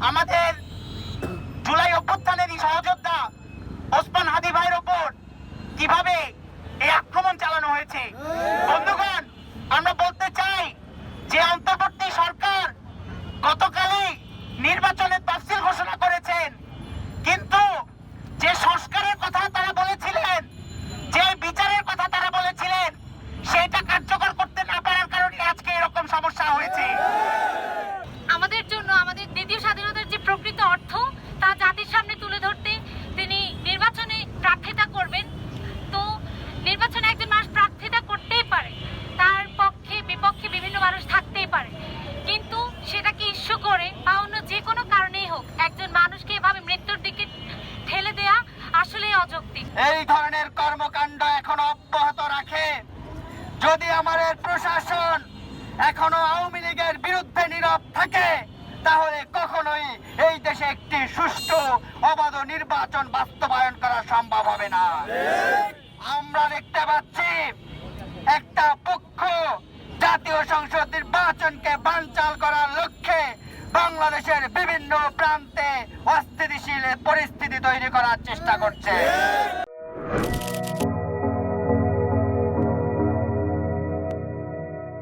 আমাদের জুলাই অভ্যুত্থানেরই সহযোদ্ধা ওসমান হাদি ভাইয়ের ওপর কিভাবে এই আক্রমণ চালানো হয়েছে। বন্ধুগণ, আমরা বলতে চাই যে অন্তর্বর্তী সরকার গতকালই নির্বাচনের তফসিল ঘোষণা করেছেন, কিন্তু যে সংস্কারের কথা তারা বলেছিলেন, যে বিচারের কথা তারা বলেছিলেন, সেটা কার্যকর করতে না পারার কারণে আজকে এরকম সমস্যা হয়েছে। আমাদের জন্য আমাদের দ্বিতীয় স্বাধীনতার যে প্রকৃত অর্থ তা জাতির সামনে তুলে ধরতে তিনি নির্বাচনে প্রার্থিতা করবেন। তো নির্বাচনে একজন মানুষ প্রার্থিতা করতেই পারে, তার পক্ষে বিপক্ষে বিভিন্ন মানুষ থাকতেই পারে, কিন্তু সেটাকে ইস্যু করে বা অন্য যে কোনো কারণেই হোক একজন মানুষকে এভাবে মৃত্যুর দিকে ঠেলে দেয়া আসলেই অযৌক্তিক। এই ধরনের কর্মকাণ্ড এখনো অব্যাহত রাখে, যদি আমাদের প্রশাসন এখনো আওয়ামী লীগের বিরুদ্ধে নীরব থাকে, তাহলে কখনোই এই দেশে একটি সুষ্ঠু অবাধ নির্বাচন বাস্তবায়ন করা সম্ভব হবে না। আমরা দেখতে পাচ্ছি একটা পক্ষ জাতীয় সংসদ নির্বাচনকে বানচাল করার লক্ষ্যে বাংলাদেশের বিভিন্ন প্রান্তে অস্থিতিশীল পরিস্থিতি তৈরি করার চেষ্টা করছে।